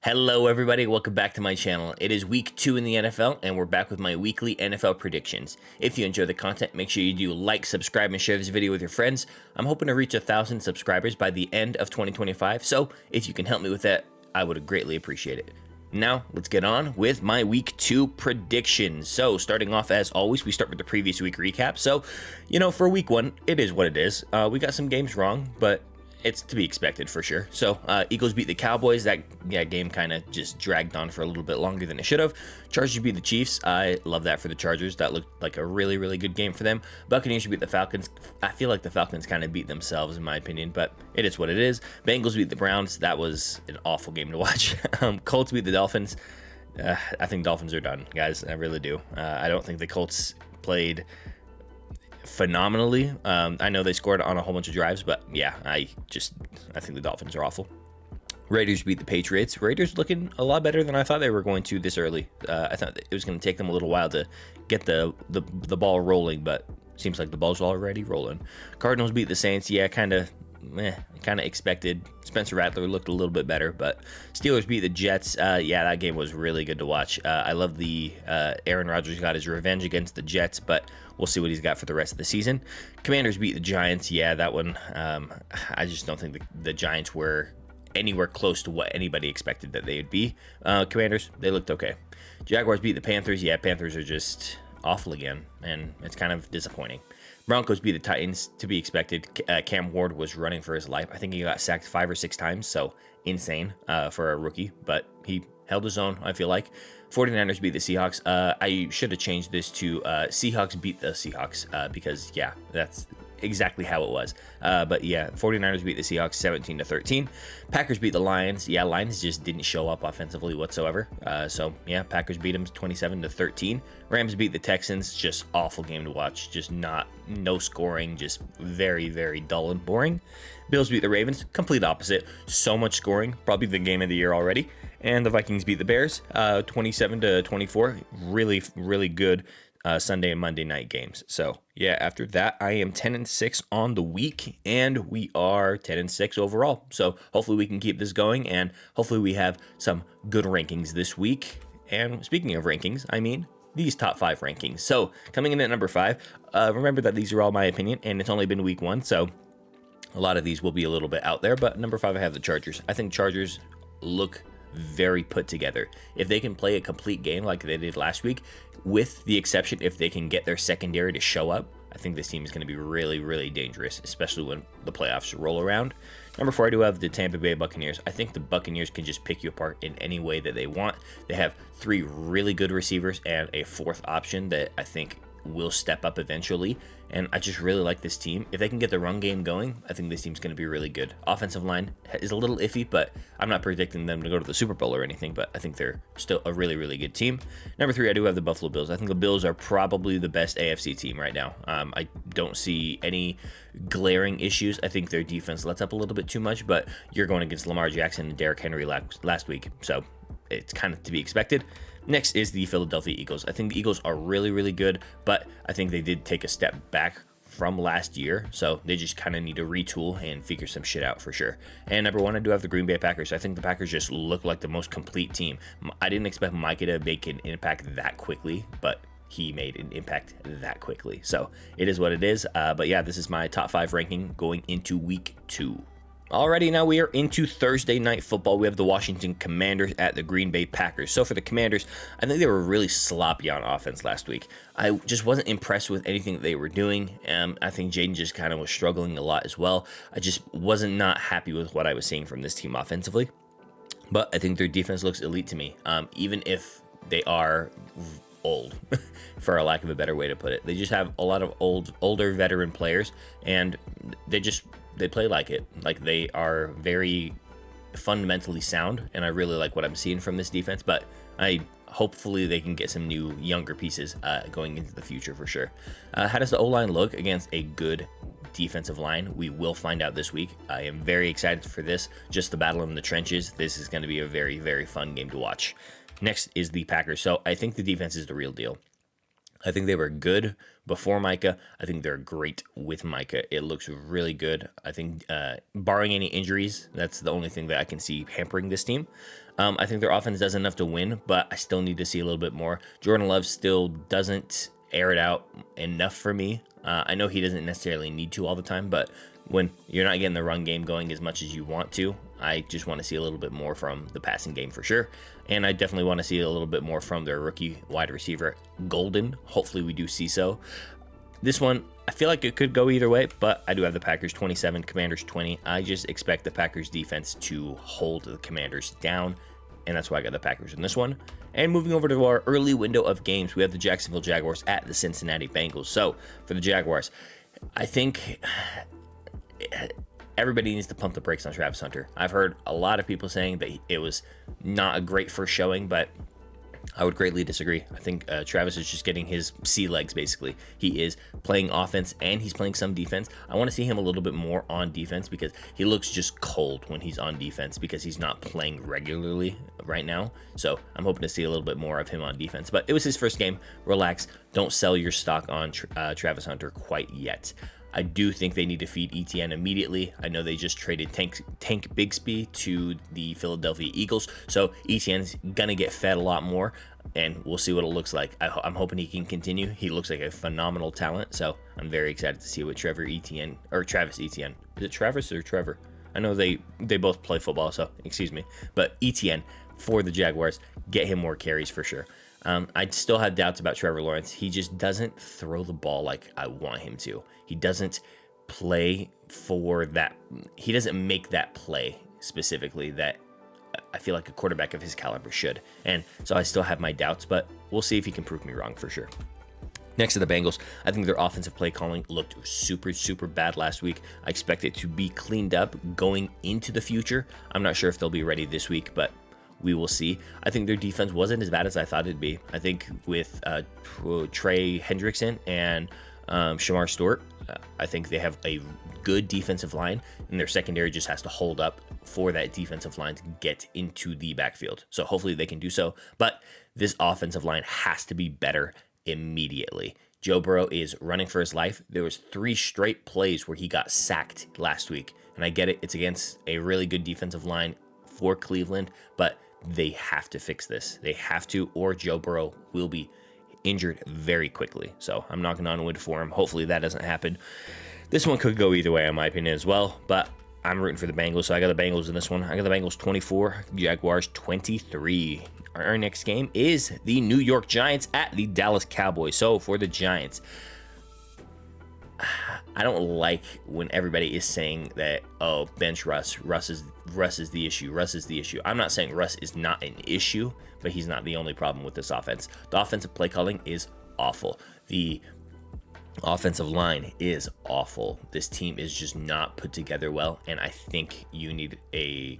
Hello, everybody. Welcome back to my channel. It is week 2 in the NFL, and we're back with my weekly NFL predictions. If you enjoy the content, make sure you do like, subscribe, and share this video with your friends. I'm hoping to reach 1,000 subscribers by the end of 2025, so if you can help me with that, I would greatly appreciate it. Now, let's get on with my week 2 predictions. So, starting off as always, we start with the previous week recap. So, for week 1, it is what it is. We got some games wrong, but it's to be expected for sure. So Eagles beat the Cowboys. That game kind of just dragged on for a little bit longer than it should have. Chargers beat the Chiefs. I love that for the Chargers. That looked like a really, really good game for them. Buccaneers beat the Falcons. I feel like the Falcons kind of beat themselves in my opinion, but it is what it is. Bengals beat the Browns. That was an awful game to watch. Colts beat the Dolphins. I think Dolphins are done, guys. I really do. I don't think the Colts played phenomenally. I know they scored on a whole bunch of drives, but yeah, I think the Dolphins are awful. Raiders beat the Patriots. Raiders looking a lot better than I thought they were going to this early. I thought it was going to take them a little while to get the ball rolling, but seems like the ball's already rolling. Cardinals beat the Saints. Yeah, kind of expected. Spencer Rattler looked a little bit better, but Steelers beat the Jets. Yeah, that game was really good to watch. I love the Aaron Rodgers got his revenge against the Jets, but we'll see what he's got for the rest of the season. Commanders beat the Giants. Yeah, that one, I just don't think the Giants were anywhere close to what anybody expected that they would be. Commanders, they looked okay. Jaguars beat the Panthers. Yeah, Panthers are just awful again, and it's kind of disappointing. Broncos beat the Titans, to be expected. Cam Ward was running for his life. I think he got sacked 5 or 6 times, so insane for a rookie, but he held his own, I feel like. 49ers beat the Seahawks. I should have changed this to Seahawks beat the Seahawks because, yeah, that's exactly how it was. But yeah, 49ers beat the Seahawks 17-13. Packers beat the Lions. Yeah, Lions just didn't show up offensively whatsoever. So yeah, Packers beat them 27-13. Rams beat the Texans. Just awful game to watch. Just no scoring. Just very, very dull and boring. Bills beat the Ravens. Complete opposite. So much scoring. Probably the game of the year already. And the Vikings beat the Bears 27-24. Really, really good Sunday and Monday night games. So yeah, after that, I am 10-6 on the week, and we are 10-6 overall. So hopefully we can keep this going, and hopefully we have some good rankings this week. And speaking of rankings, I mean these top 5 rankings. So coming in at number 5, remember that these are all my opinion, and it's only been week 1, so a lot of these will be a little bit out there. But number 5, I have the Chargers. I think Chargers look very put together. If they can play a complete game like they did last week, with the exception if they can get their secondary to show up, I think this team is going to be really, really dangerous, especially when the playoffs roll around. Number 4, I do have the Tampa Bay Buccaneers. I think the Buccaneers can just pick you apart in any way that they want. They have 3 really good receivers and a 4th option that I think will step up eventually, and I just really like this team. If they can get the run game going, I think this team's going to be really good. Offensive line is a little iffy, but I'm not predicting them to go to the Super Bowl or anything, but I think they're still a really, really good team. Number 3, I do have the Buffalo Bills. I think the Bills are probably the best AFC team right now. I don't see any glaring issues. I think their defense lets up a little bit too much, but you're going against Lamar Jackson and Derrick Henry last week, so it's kind of to be expected. Next is the Philadelphia Eagles. I think the Eagles are really, really good, but I think they did take a step back from last year, so they just kind of need to retool and figure some shit out for sure. And number 1, I do have the Green Bay Packers. I think the Packers just look like the most complete team. I didn't expect Micah to make an impact that quickly, but he made an impact that quickly. So it is what it is. But yeah, this is my top 5 ranking going into week 2. Alrighty, now we are into Thursday night football. We have the Washington Commanders at the Green Bay Packers. So for the Commanders, I think they were really sloppy on offense last week. I just wasn't impressed with anything that they were doing. I think Jaden just kind of was struggling a lot as well. I just wasn't not happy with what I was seeing from this team offensively. But I think their defense looks elite to me, even if they are old, for a lack of a better way to put it. They just have a lot of older veteran players, and they play like it. Like, they are very fundamentally sound, and I really like what I'm seeing from this defense, but hopefully they can get some new younger pieces going into the future for sure. How does the O-line look against a good defensive line? We will find out this week. I am very excited for this. Just the battle in the trenches. This is going to be a very, very fun game to watch. Next is the Packers. So I think the defense is the real deal. I think they were good before Micah. I think they're great with Micah. It looks really good. I think barring any injuries, that's the only thing that I can see hampering this team. I think their offense does enough to win, but I still need to see a little bit more. Jordan Love still doesn't air it out enough for me. I know he doesn't necessarily need to all the time, but when you're not getting the run game going as much as you want to, I just want to see a little bit more from the passing game for sure. And I definitely want to see a little bit more from their rookie wide receiver, Golden. Hopefully we do see so. This one, I feel like it could go either way, but I do have the Packers 27, Commanders 20. I just expect the Packers defense to hold the Commanders down, and that's why I got the Packers in this one. And moving over to our early window of games, we have the Jacksonville Jaguars at the Cincinnati Bengals. So for the Jaguars, I think everybody needs to pump the brakes on Travis Hunter. I've heard a lot of people saying that it was not a great first showing, but I would greatly disagree. I think Travis is just getting his sea legs, basically. He is playing offense and he's playing some defense. I want to see him a little bit more on defense because he looks just cold when he's on defense because he's not playing regularly right now. So I'm hoping to see a little bit more of him on defense. But it was his first game. Relax. Don't sell your stock on Travis Hunter quite yet. I do think they need to feed ETN immediately. I know they just traded Tank Bigsby to the Philadelphia Eagles, so ETN's gonna get fed a lot more, and we'll see what it looks like. I'm hoping he can continue. He looks like a phenomenal talent, so I'm very excited to see what Travis Etienne. Is it Travis or Trevor? I know they both play football, so excuse me. But ETN for the Jaguars, get him more carries for sure. I still have doubts about Trevor Lawrence. He just doesn't throw the ball like I want him to. He doesn't play for that. He doesn't make that play specifically that I feel like a quarterback of his caliber should. And so I still have my doubts, but we'll see if he can prove me wrong for sure. Next to the Bengals, I think their offensive play calling looked super, super bad last week. I expect it to be cleaned up going into the future. I'm not sure if they'll be ready this week, but we will see. I think their defense wasn't as bad as I thought it'd be. I think with Trey Hendrickson and Shamar Stewart, I think they have a good defensive line, and their secondary just has to hold up for that defensive line to get into the backfield. So hopefully they can do so. But this offensive line has to be better immediately. Joe Burrow is running for his life. There was 3 straight plays where he got sacked last week. And I get it. It's against a really good defensive line for Cleveland, but they have to fix this. They have to, or Joe Burrow will be injured very quickly. So I'm knocking on wood for him. Hopefully that doesn't happen. This one could go either way, in my opinion, as well, but I'm rooting for the Bengals, so I got the Bengals in this one. I got the Bengals 24, Jaguars 23. Our next game is the New York Giants at the Dallas Cowboys. So for the Giants, I don't like when everybody is saying that, oh, bench Russ. Russ is the issue. Russ is the issue. I'm not saying Russ is not an issue, but he's not the only problem with this offense. The offensive play calling is awful. The offensive line is awful. This team is just not put together well, and I think you need a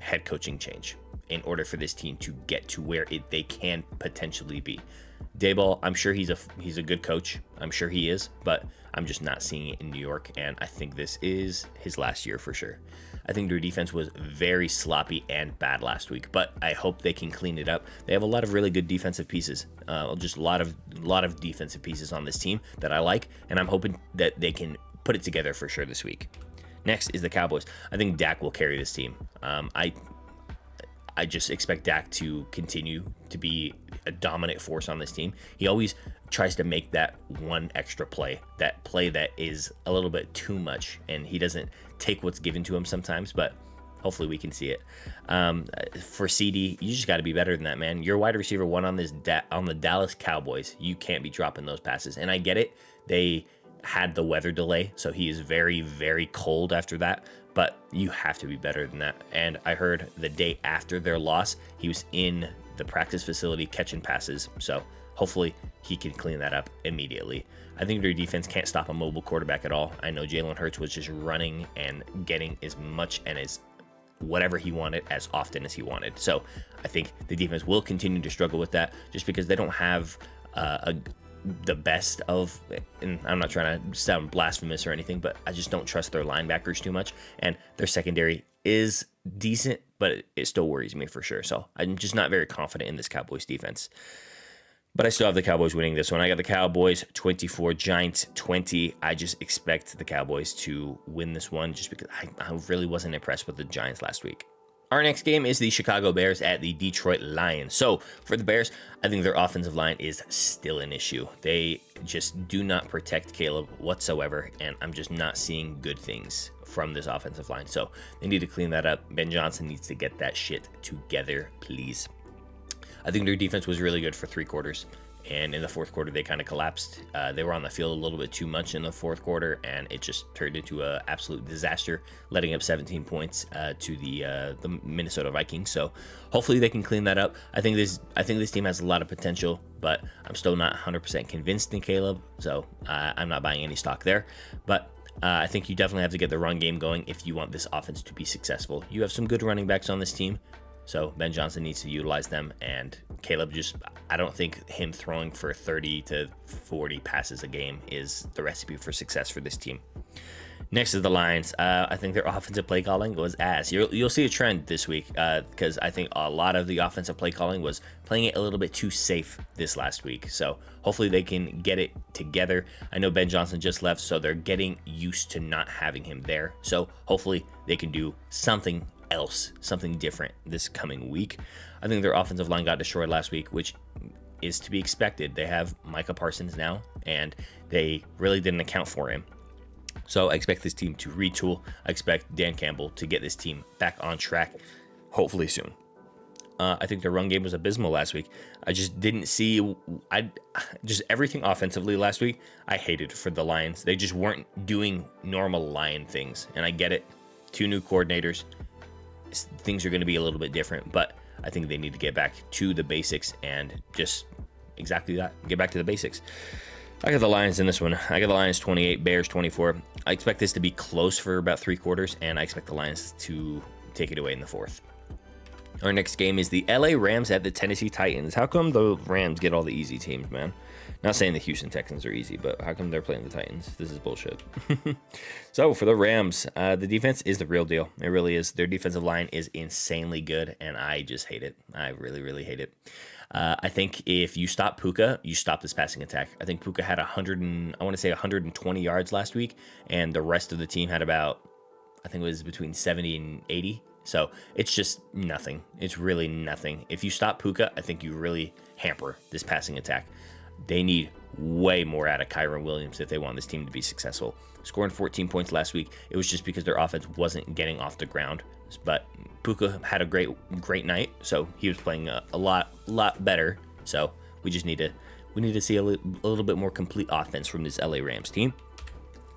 head coaching change in order for this team to get to where they can potentially be. Daboll, I'm sure he's a good coach. I'm sure he is, but I'm just not seeing it in New York, and I think this is his last year for sure. I think their defense was very sloppy and bad last week, but I hope they can clean it up. They have a lot of really good defensive pieces, just a lot of defensive pieces on this team that I like, and I'm hoping that they can put it together for sure this week. Next is the Cowboys. I think Dak will carry this team. I just expect Dak to continue to be a dominant force on this team. He always tries to make that one extra play that is a little bit too much, and he doesn't take what's given to him sometimes, but hopefully we can see it. For CD, you just got to be better than that, man. You're wide receiver 1 on the Dallas Cowboys. You can't be dropping those passes, and I get it. They had the weather delay, so he is very, very cold after that, but you have to be better than that. And I heard the day after their loss, he was in the practice facility catching passes, so hopefully he can clean that up immediately. I think their defense can't stop a mobile quarterback at all. I know Jalen Hurts was just running and getting as much and as whatever he wanted as often as he wanted. So I think the defense will continue to struggle with that just because they don't have the best of, and I'm not trying to sound blasphemous or anything, but I just don't trust their linebackers too much, and their secondary is decent, but it still worries me for sure. So I'm just not very confident in this Cowboys defense. But I still have the Cowboys winning this one. I got the Cowboys 24, Giants 20. I just expect the Cowboys to win this one just because I really wasn't impressed with the Giants last week. Our next game is the Chicago Bears at the Detroit Lions. So for the Bears, I think their offensive line is still an issue. They just do not protect Caleb whatsoever, and I'm just not seeing good things from this offensive line. So they need to clean that up. Ben Johnson needs to get that shit together, please. I think their defense was really good for 3 quarters. And in the fourth quarter, they kind of collapsed. They were on the field a little bit too much in the fourth quarter, and it just turned into an absolute disaster, letting up 17 points to the Minnesota Vikings. So hopefully they can clean that up. I think this team has a lot of potential, but I'm still not 100% convinced in Caleb, so I'm not buying any stock there. But I think you definitely have to get the run game going if you want this offense to be successful. You have some good running backs on this team, so Ben Johnson needs to utilize them, and Caleb I don't think him throwing for 30 to 40 passes a game is the recipe for success for this team. Next is the Lions. I think their offensive play calling was ass. You'll see a trend this week because I think a lot of the offensive play calling was playing it a little bit too safe this last week. So hopefully they can get it together. I know Ben Johnson just left, so they're getting used to not having him there. So hopefully they can do something else, something different this coming week. I think their offensive line got destroyed last week, which is to be expected. They have Micah Parsons now, and they really didn't account for him. So I expect this team to retool. I expect Dan Campbell to get this team back on track, hopefully soon. I think the run game was abysmal last week. I just didn't see, just everything offensively last week, I hated for the Lions. They just weren't doing normal Lion things, and I get it. 2 new coordinators. Things are going to be a little bit different, but I think they need to get back to the basics and just exactly that, get back to the basics. I got the Lions in this one. I got the Lions 28, Bears 24. I expect this to be close for about 3 quarters, and I expect the Lions to take it away in the 4th. Our next game is the LA Rams at the Tennessee Titans. How come the Rams get all the easy teams, man? Not saying the Houston Texans are easy, but how come they're playing the Titans? This is bullshit. So for the Rams, the defense is the real deal. It really is. Their defensive line is insanely good, and I just hate it. I really, really hate it. I think if you stop Puka, you stop this passing attack. I think Puka had 120 yards last week, and the rest of the team had about, I think it was between 70 and 80. So it's just nothing. It's really nothing. If you stop Puka, I think you really hamper this passing attack. They need way more out of Kyren Williams if they want this team to be successful. Scoring 14 points last week, it was just because their offense wasn't getting off the ground. But Puka had a great night, so he was playing a lot better. So we need to see a little bit more complete offense from this LA Rams team.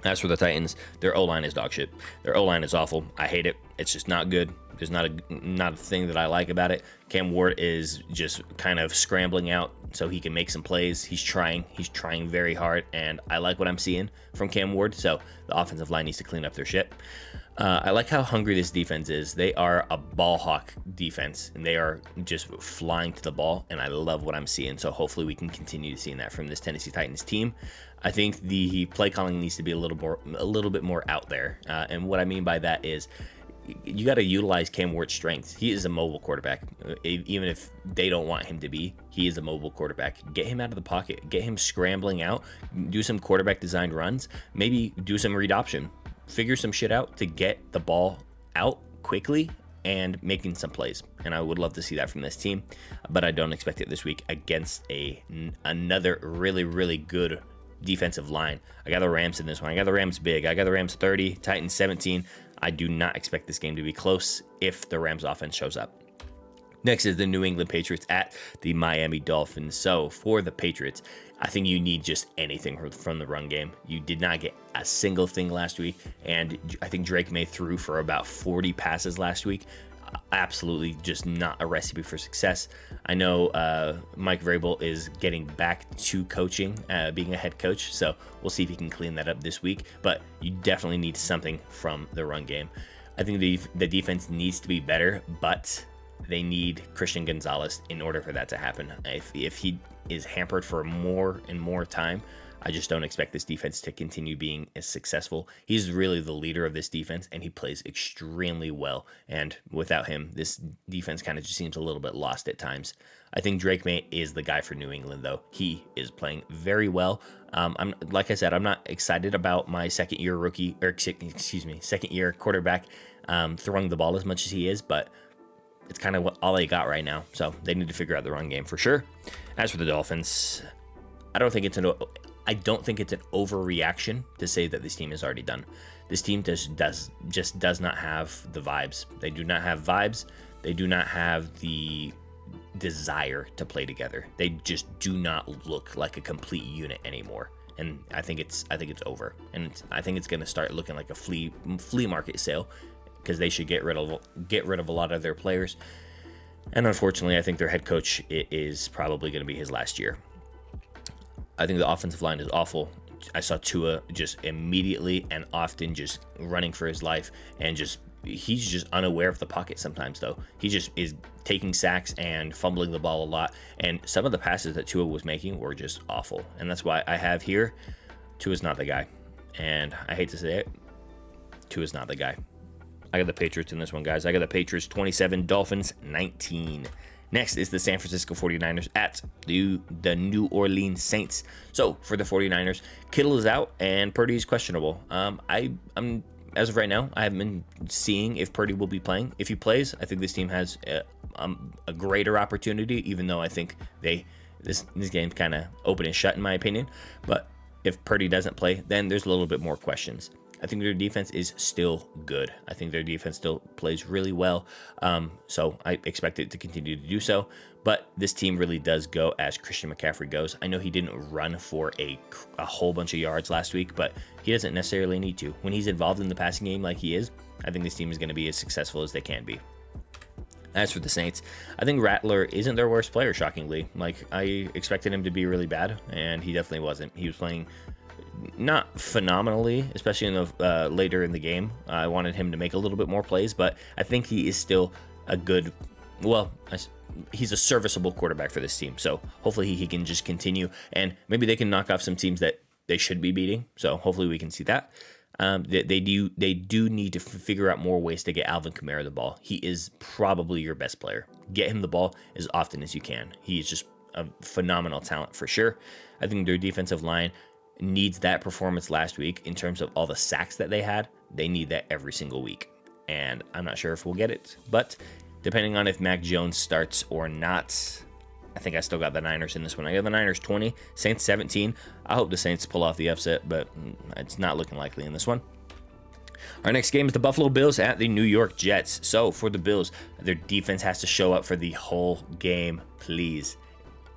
As for the Titans, their O-line is dog shit. Their O-line is awful. I hate it. It's just not good. There's not a thing that I like about it. Cam Ward is just kind of scrambling out so he can make some plays. He's trying very hard, and I like what I'm seeing from Cam Ward. So the offensive line needs to clean up their shit. I like how hungry this defense is. They are a ball hawk defense, and they are just flying to the ball, and I love what I'm seeing. So hopefully we can continue seeing that from this Tennessee Titans team. I think the play calling needs to be a little bit more out there, and what I mean by that is you got to utilize Cam Ward's strengths. He is a mobile quarterback. Even if they don't want him to be, he is a mobile quarterback. Get him out of the pocket. Get him scrambling out. Do some quarterback designed runs. Maybe do some read option. Figure some shit out to get the ball out quickly and making some plays. And I would love to see that from this team, but I don't expect it this week against another really, really good defensive line. I got the Rams in this one. I got the Rams big. I got the Rams 30, Titans 17. I do not expect this game to be close if the Rams offense shows up. Next is the New England Patriots at the Miami Dolphins. So for the Patriots, I think you need just anything from the run game. You did not get a single thing last week, and I think Drake May threw for about 40 passes last week. Absolutely just not a recipe for success. I know Mike Vrabel is getting back to coaching, being a head coach, so we'll see if he can clean that up this week, but you definitely need something from the run game. I think the defense needs to be better, but they need Christian Gonzalez in order for that to happen. If he is hampered for more and more time, I just don't expect this defense to continue being as successful. He's really the leader of this defense, and he plays extremely well. And without him, this defense kind of just seems a little bit lost at times. I think Drake May is the guy for New England, though. He is playing very well. Like I said, I'm not excited about my second year quarterback throwing the ball as much as he is, but it's kind of all they got right now. So they need to figure out the run game for sure. As for the Dolphins, I don't think it's an overreaction to say that this team is already done. This team just does not have the vibes. They do not have vibes. They do not have the desire to play together. They just do not look like a complete unit anymore. And I think it's over. And I think it's going to start looking like a flea market sale, because they should get rid of a lot of their players. And unfortunately, I think their head coach is probably going to be his last year. I think the offensive line is awful. I saw Tua just immediately and often just running for his life, and he's just unaware of the pocket sometimes, though. He just is taking sacks and fumbling the ball a lot, and some of the passes that Tua was making were just awful. And that's why I have here, Tua's not the guy. And I hate to say it, Tua's not the guy. I got the Patriots in this one, guys. I got the Patriots 27, Dolphins 19. Next is the San Francisco 49ers at the New Orleans Saints. So for the 49ers, Kittle is out and Purdy is questionable. I'm as of right now, I haven't been seeing if Purdy will be playing. If he plays, I think this team has a greater opportunity, even though I think this game's kind of open and shut in my opinion. But if Purdy doesn't play, then there's a little bit more questions. I think their defense is still good. I think their defense still plays really well. So I expect it to continue to do so. But this team really does go as Christian McCaffrey goes. I know he didn't run for a whole bunch of yards last week, but he doesn't necessarily need to. When he's involved in the passing game like he is, I think this team is going to be as successful as they can be. As for the Saints, I think Rattler isn't their worst player, shockingly. Like, I expected him to be really bad, and he definitely wasn't. He was playing not phenomenally, especially in the later in the game. I wanted him to make a little bit more plays, but I think he is still a good, he's a serviceable quarterback for this team. So hopefully he can just continue, and maybe they can knock off some teams that they should be beating. So hopefully we can see that. They do need to figure out more ways to get Alvin Kamara the ball. He is probably your best player. Get him the ball as often as you can. He is just a phenomenal talent for sure. I think their defensive line needs that performance last week in terms of all the sacks that they had. They need that every single week, and I'm not sure if we'll get it, but depending on if Mac Jones starts or not, I think I still got the Niners in this one. I got the Niners 20, Saints 17. I hope the Saints pull off the upset, but it's not looking likely in this one. Our next game is the Buffalo Bills at the New York Jets. So for the Bills, their defense has to show up for the whole game, please.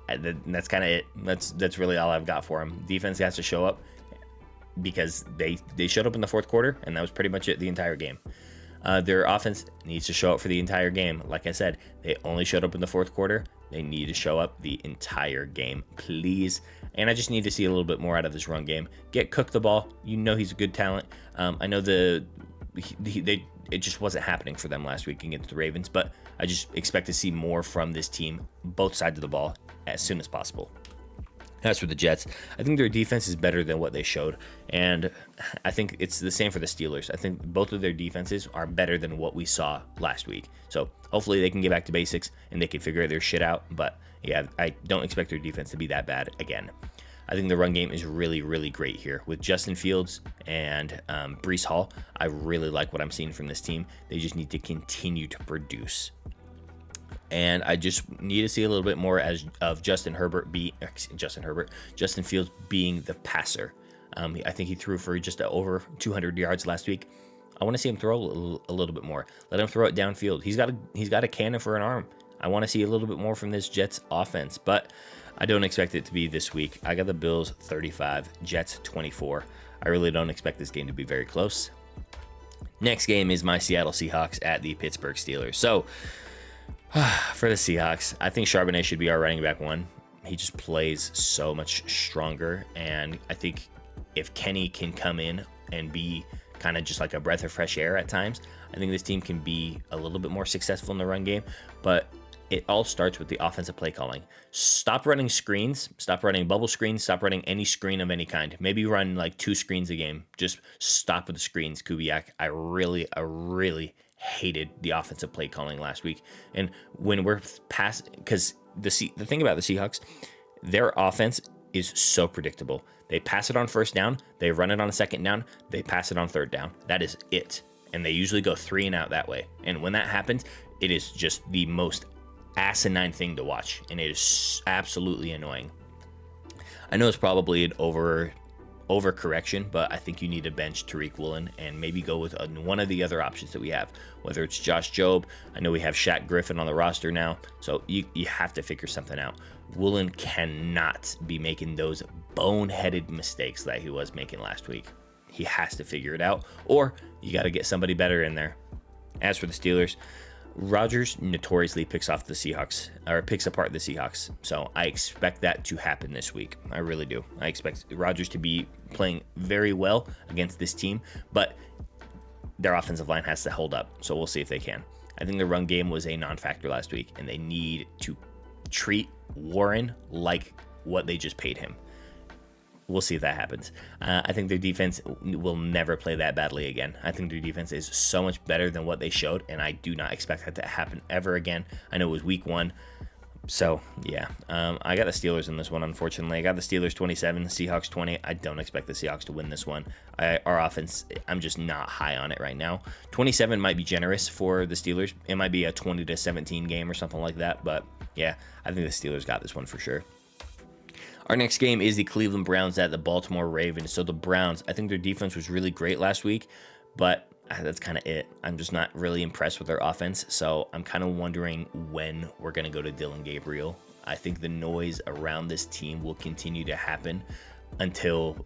And that's kind of it. That's really all I've got for them. Defense has to show up because they showed up in the fourth quarter, and that was pretty much it the entire game. Their offense needs to show up for the entire game. Like I said, they only showed up in the fourth quarter. They need to show up the entire game, please. And I just need to see a little bit more out of this run game. Get Cook the ball. You know he's a good talent. I know it just wasn't happening for them last week against the Ravens, but I just expect to see more from this team, both sides of the ball, as soon as possible. As for the Jets, I think their defense is better than what they showed, and I think it's the same for the Steelers. I think both of their defenses are better than what we saw last week. So hopefully they can get back to basics and they can figure their shit out. But yeah, I don't expect their defense to be that bad again. I think the run game is really, really great here with Justin Fields and Breece Hall. I really like what I'm seeing from this team. They just need to continue to produce. And I just need to see a little bit more of Justin Fields being the passer. I think he threw for just over 200 yards last week. I want to see him throw a little bit more. Let him throw it downfield. He's got a cannon for an arm. I want to see a little bit more from this Jets offense, but I don't expect it to be this week. I got the Bills 35, Jets 24. I really don't expect this game to be very close. Next game is my Seattle Seahawks at the Pittsburgh Steelers. So for the Seahawks, I think Charbonnet should be our running back one. He just plays so much stronger, and I think if Kenny can come in and be kind of just like a breath of fresh air at times, I think this team can be a little bit more successful in the run game. But it all starts with the offensive play calling. Stop running screens, stop running bubble screens, stop running any screen of any kind. Maybe run like 2 screens a game. Just stop with the screens, Kubiak. I really hated the offensive play calling last week. And when we're past, because the thing about the Seahawks, their offense is so predictable. They pass it on first down, they run it on second down, they pass it on third down. That is it. And they usually go 3 and out that way. And when that happens, it is just the most asinine thing to watch, and it is absolutely annoying. I know it's probably an overcorrection, but I think you need to bench Tariq Woolen and maybe go with one of the other options that we have, whether it's Josh Jobe. I know we have Shaq Griffin on the roster now, so you have to figure something out. Woolen cannot be making those boneheaded mistakes that he was making last week. He has to figure it out, or you got to get somebody better in there. As for the Steelers, Rodgers notoriously picks apart the Seahawks, so I expect that to happen this week. I really do. I expect Rodgers to be playing very well against this team, but their offensive line has to hold up, so we'll see if they can. I think the run game was a non-factor last week, and they need to treat Warren like what they just paid him. We'll see if that happens. I think their defense will never play that badly again. I think their defense is so much better than what they showed, and I do not expect that to happen ever again. I know it was week 1. So, yeah. I got the Steelers in this one, unfortunately. I got the Steelers 27, the Seahawks 20. I don't expect the Seahawks to win this one. Our offense, I'm just not high on it right now. 27 might be generous for the Steelers. It might be a 20-17 game or something like that. But, yeah, I think the Steelers got this one for sure. Our next game is the Cleveland Browns at the Baltimore Ravens. So the Browns, I think their defense was really great last week, but that's kind of it. I'm just not really impressed with their offense, so I'm kind of wondering when we're going to go to Dillon Gabriel. I think the noise around this team will continue to happen until,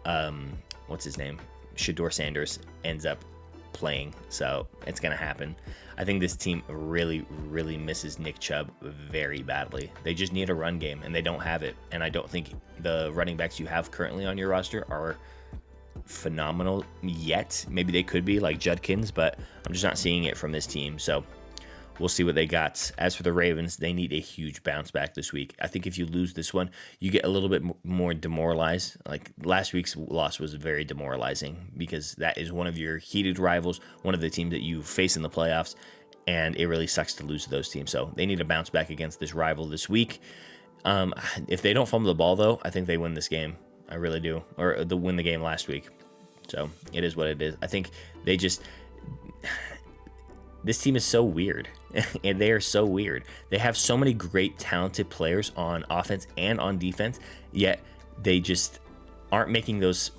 Shedeur Sanders ends up playing, so it's going to happen. I think this team really, really misses Nick Chubb very badly. They just need a run game, and they don't have it. And I don't think the running backs you have currently on your roster are phenomenal yet. Maybe they could be, like Judkins, but I'm just not seeing it from this team. So we'll see what they got. As for the Ravens, they need a huge bounce back this week. I think if you lose this one, you get a little bit more demoralized. Like last week's loss was very demoralizing because that is one of your heated rivals, one of the teams that you face in the playoffs, and it really sucks to lose to those teams. So they need to bounce back against this rival this week. If they don't fumble the ball, though, I think they win this game. I really do. Or they win the game last week. So it is what it is. I think they just... This team is so weird, and they are so weird. They have so many great, talented players on offense and on defense, yet they just aren't making those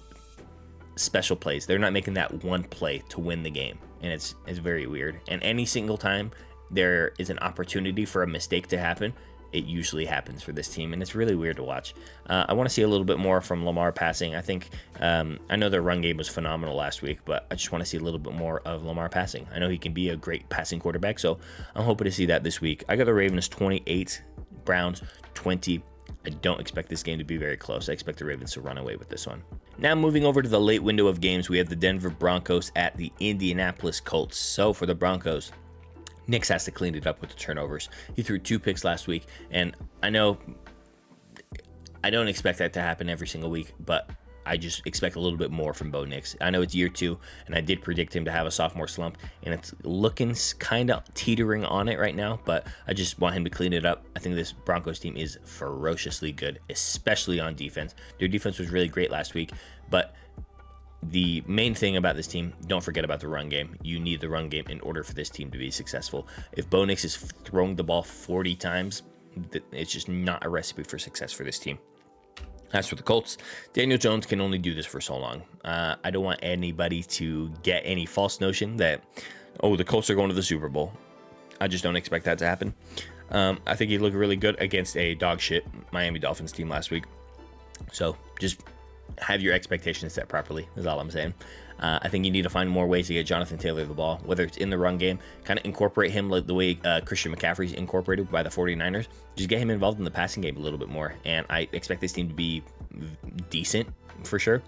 special plays. They're not making that one play to win the game, and it's very weird. And any single time there is an opportunity for a mistake to happen, it usually happens for this team, and it's really weird to watch. I want to see a little bit more from Lamar passing. I think I know their run game was phenomenal last week, but I just want to see a little bit more of Lamar passing. I know he can be a great passing quarterback, so I'm hoping to see that this week. I got the Ravens 28, Browns 20. I don't expect this game to be very close. I expect the Ravens to run away with this one. Now moving over to the late window of games, we have the Denver Broncos at the Indianapolis Colts. So for the Broncos, Nix has to clean it up with the turnovers. He threw 2 picks last week, and I know I don't expect that to happen every single week, but I just expect a little bit more from Bo Nix. I know it's year 2, and I did predict him to have a sophomore slump, and it's looking kind of teetering on it right now, but I just want him to clean it up. I think this Broncos team is ferociously good, especially on defense. Their defense was really great last week, but the main thing about this team, don't forget about the run game. You need the run game in order for this team to be successful. If Bo Nix is throwing the ball 40 times, it's just not a recipe for success for this team. As for the Colts, Daniel Jones can only do this for so long. I don't want anybody to get any false notion that, the Colts are going to the Super Bowl. I just don't expect that to happen. I think he looked really good against a dog shit Miami Dolphins team last week. So just have your expectations set properly, is all I'm saying. I think you need to find more ways to get Jonathan Taylor the ball, whether it's in the run game, kind of incorporate him like the way Christian McCaffrey's incorporated by the 49ers. Just get him involved in the passing game a little bit more, and I expect this team to be decent for sure.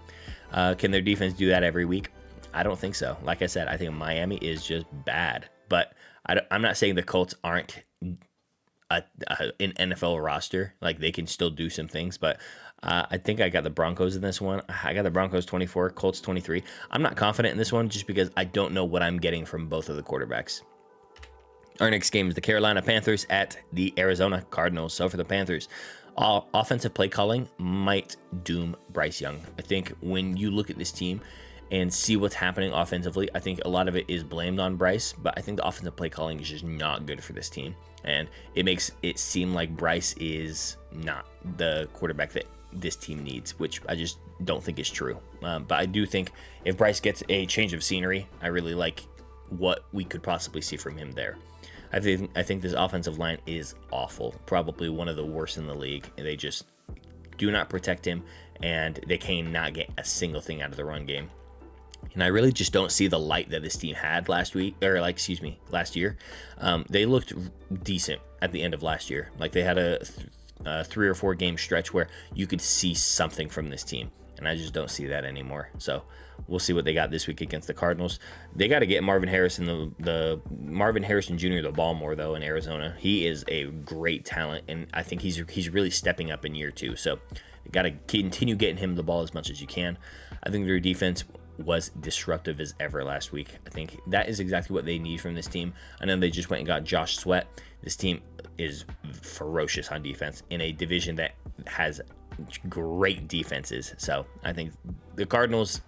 Can their defense do that every week? I don't think so. Like I said, I think Miami is just bad, but I'm not saying the Colts aren't an NFL roster. Like, they can still do some things, but I think I got the Broncos in this one. I got the Broncos 24, Colts 23. I'm not confident in this one just because I don't know what I'm getting from both of the quarterbacks. Our next game is the Carolina Panthers at the Arizona Cardinals. So for the Panthers, offensive play calling might doom Bryce Young. I think when you look at this team, and see what's happening offensively. I think a lot of it is blamed on Bryce, but I think the offensive play calling is just not good for this team. And it makes it seem like Bryce is not the quarterback that this team needs, which I just don't think is true. But I do think if Bryce gets a change of scenery, I really like what we could possibly see from him there. I think this offensive line is awful, probably one of the worst in the league. They just do not protect him, and they cannot get a single thing out of the run game. And I really just don't see the light that this team had last year. They looked decent at the end of last year. Like they had a 3 or 4 game stretch where you could see something from this team, and I just don't see that anymore. So we'll see what they got this week against the Cardinals. They got to get Marvin Harrison Jr. the ball more though in Arizona. He is a great talent, and I think he's really stepping up in year 2. So you got to continue getting him the ball as much as you can. I think their defense was disruptive as ever last week. I think that is exactly what they need from this team. I know they just went and got Josh Sweat. This team is ferocious on defense in a division that has great defenses. So I think the Cardinals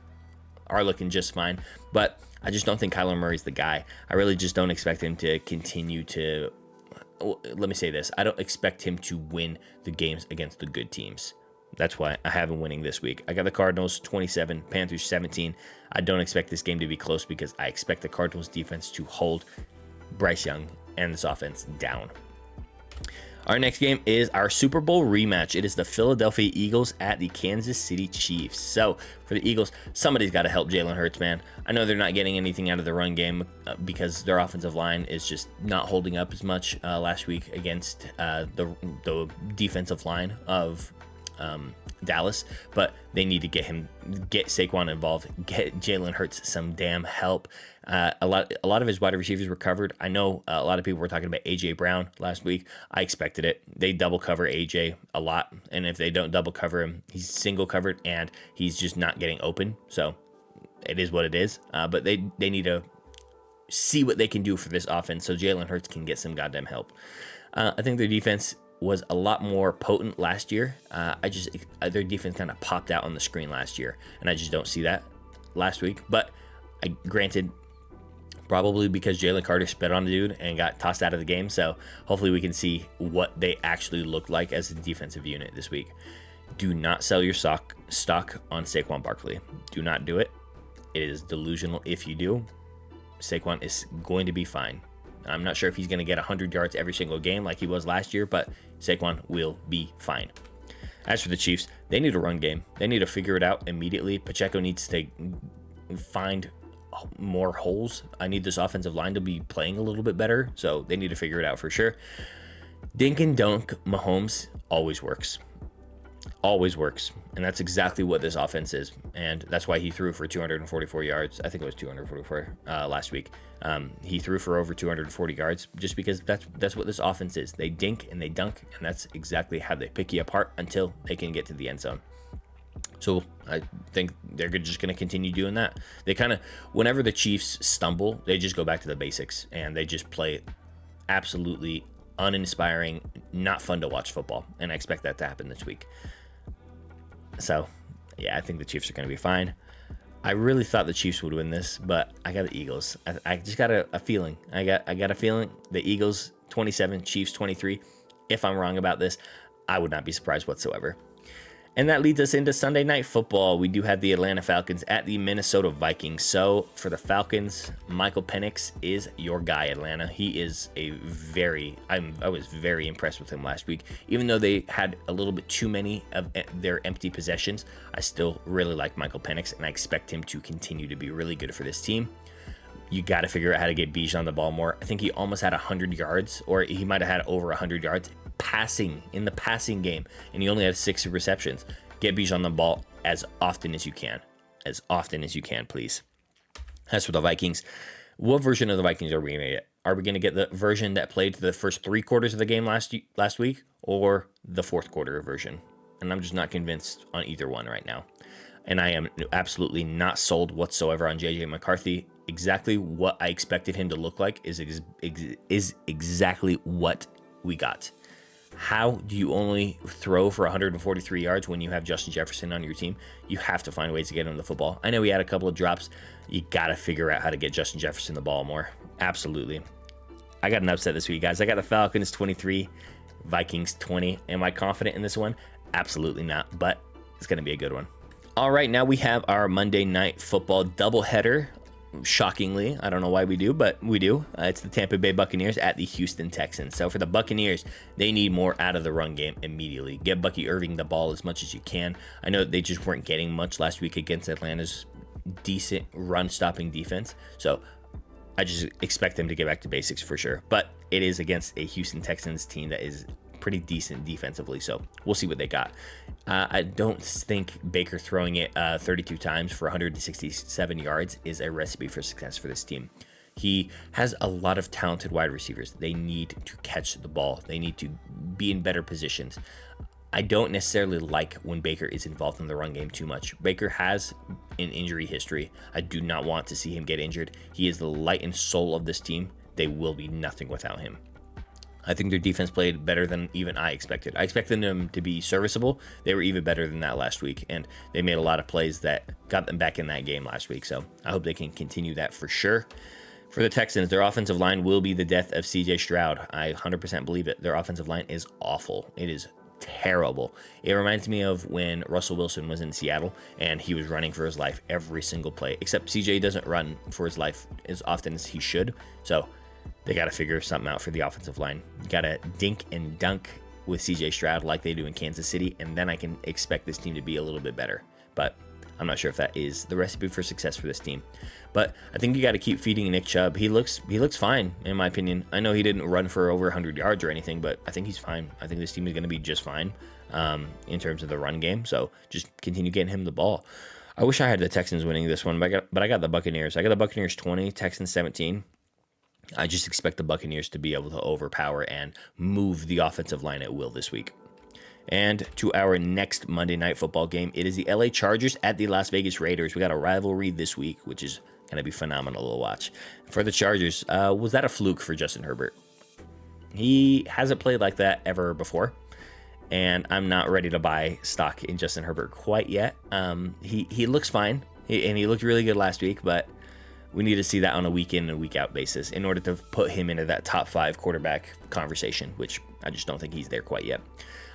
are looking just fine, but I just don't think Kyler Murray's the guy. I really just don't expect him to continue to, let me say this, I don't expect him to win the games against the good teams. That's why I have him winning this week. I got the Cardinals 27, Panthers 17. I don't expect this game to be close because I expect the Cardinals defense to hold Bryce Young and this offense down. Our next game is our Super Bowl rematch. It is the Philadelphia Eagles at the Kansas City Chiefs. So for the Eagles, somebody's got to help Jalen Hurts, man. I know they're not getting anything out of the run game because their offensive line is just not holding up as much last week against the defensive line of Dallas, but they need to get Saquon involved, get Jalen Hurts some damn help. A lot of his wide receivers were covered. I know a lot of people were talking about AJ Brown last week. I expected it. They double cover AJ a lot, and if they don't double cover him, he's single covered and he's just not getting open. So it is what it is. But they need to see what they can do for this offense so Jalen Hurts can get some goddamn help. I think their defense was a lot more potent last year. Their defense kind of popped out on the screen last year, and I just don't see that last week. But granted, probably because Jalen Carter spit on the dude and got tossed out of the game. So hopefully we can see what they actually look like as a defensive unit this week. Do not sell your stock on Saquon Barkley. Do not do it. It is delusional if you do. Saquon is going to be fine. I'm not sure if he's going to get 100 yards every single game like he was last year, but Saquon will be fine. As for the Chiefs, they need a run game. They need to figure it out immediately. Pacheco needs to find more holes. I need this offensive line to be playing a little bit better, so they need to figure it out for sure. Dink and dunk Mahomes always works. Always works. And that's exactly what this offense is. And that's why he threw for 244 yards. I think it was 244 last week. He threw for over 240 yards just because that's what this offense is. They dink and they dunk, and that's exactly how they pick you apart until they can get to the end zone. So I think they're just going to continue doing that. They kind of, whenever the Chiefs stumble, they just go back to the basics and they just play absolutely uninspiring, not fun to watch football. And I expect that to happen this week. So, yeah, I think the Chiefs are going to be fine. I really thought the Chiefs would win this, but I got the Eagles. I just got a feeling. I got a feeling the Eagles 27, Chiefs 23. If I'm wrong about this, I would not be surprised whatsoever. And that leads us into Sunday Night Football. We do have the Atlanta Falcons at the Minnesota Vikings. So for the Falcons, Michael Penix is your guy, Atlanta. He is I was very impressed with him last week. Even though they had a little bit too many of their empty possessions, I still really like Michael Penix, and I expect him to continue to be really good for this team. You got to figure out how to get Bijan the ball more. I think he almost had 100 yards, or he might have had over 100 yards passing in the passing game, and he only had 6 receptions. Get Bijan the ball as often as you can. As often as you can, please. As for the Vikings, what version of the Vikings are we going to get? Are we going to get the version that played the first 3 quarters of the game last week, or the fourth quarter version? And I'm just not convinced on either one right now. And I am absolutely not sold whatsoever on JJ McCarthy. Exactly what I expected him to look like is exactly what we got. How do you only throw for 143 yards when you have Justin Jefferson on your team? You have to find ways to get him the football. I know he had a couple of drops. You got to figure out how to get Justin Jefferson the ball more. Absolutely. I got an upset this week, guys. I got the Falcons 23, Vikings 20. Am I confident in this one? Absolutely not, but it's going to be a good one. All right, now we have our Monday Night Football doubleheader. Shockingly, I don't know why we do, but we do. It's the Tampa Bay Buccaneers at the Houston Texans. So for the Buccaneers, they need more out of the run game immediately. Get Bucky Irving the ball as much as you can. I know they just weren't getting much last week against Atlanta's decent run-stopping defense. So I just expect them to get back to basics for sure. But it is against a Houston Texans team that is pretty decent defensively, so we'll see what they got. I don't think Baker throwing it 32 times for 167 yards is a recipe for success for this team. He has a lot of talented wide receivers. They need to catch the ball. They need to be in better positions. I don't necessarily like when Baker is involved in the run game too much. Baker has an injury history. I do not want to see him get injured. He is the light and soul of this team. They will be nothing without him. I think their defense played better than even I expected. I expected them to be serviceable. They were even better than that last week, and they made a lot of plays that got them back in that game last week. So I hope they can continue that for sure. For the Texans, their offensive line will be the death of CJ Stroud. I 100% believe it. Their offensive line is awful. It is terrible. It reminds me of when Russell Wilson was in Seattle and he was running for his life every single play, except CJ doesn't run for his life as often as he should. So they got to figure something out for the offensive line. You got to dink and dunk with CJ Stroud like they do in Kansas City, and then I can expect this team to be a little bit better. But I'm not sure if that is the recipe for success for this team. But I think you got to keep feeding Nick Chubb. He looks fine, in my opinion. I know he didn't run for over 100 yards or anything, but I think he's fine. I think this team is going to be just fine in terms of the run game. So just continue getting him the ball. I wish I had the Texans winning this one, but I got the Buccaneers. I got the Buccaneers 20, Texans 17. I just expect the Buccaneers to be able to overpower and move the offensive line at will this week. And to our next Monday Night Football game, it is the LA Chargers at the Las Vegas Raiders. We got a rivalry this week, which is going to be phenomenal to watch. For the Chargers, was that a fluke for Justin Herbert? He hasn't played like that ever before, and I'm not ready to buy stock in Justin Herbert quite yet. He looks fine, and he looked really good last week, but we need to see that on a week in and week out basis in order to put him into that top 5 quarterback conversation, which I just don't think he's there quite yet.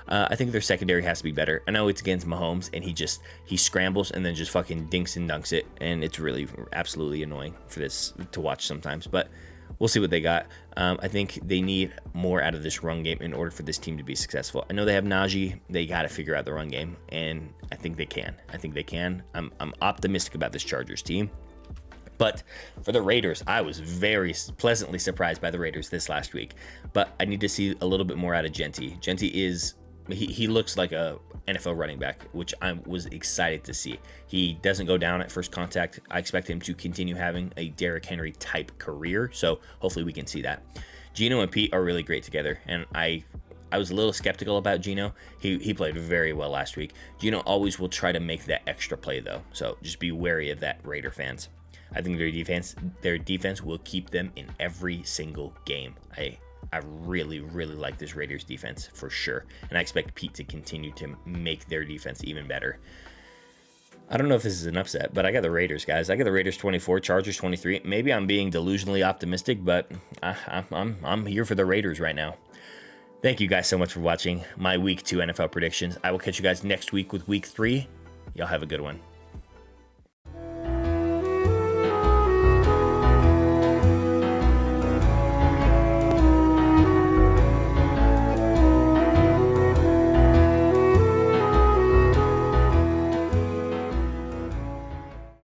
I think their secondary has to be better. I know it's against Mahomes, and he scrambles and then just fucking dinks and dunks it, and it's really absolutely annoying for this to watch sometimes. But we'll see what they got. I think they need more out of this run game in order for this team to be successful. I know they have Najee. They got to figure out the run game, and I think they can. I'm optimistic about this Chargers team. But for the Raiders, I was very pleasantly surprised by the Raiders this last week. But I need to see a little bit more out of Genty. Genty he looks like a NFL running back, which I was excited to see. He doesn't go down at first contact. I expect him to continue having a Derrick Henry type career. So hopefully we can see that. Geno and Pete are really great together, and I was a little skeptical about Geno. He played very well last week. Geno always will try to make that extra play though, so just be wary of that, Raider fans. I think their defense will keep them in every single game. I really, really like this Raiders defense for sure, and I expect Pete to continue to make their defense even better. I don't know if this is an upset, but I got the Raiders, guys. I got the Raiders 24, Chargers 23. Maybe I'm being delusionally optimistic, but I'm here for the Raiders right now. Thank you guys so much for watching my Week 2 NFL predictions. I will catch you guys next week with Week 3. Y'all have a good one.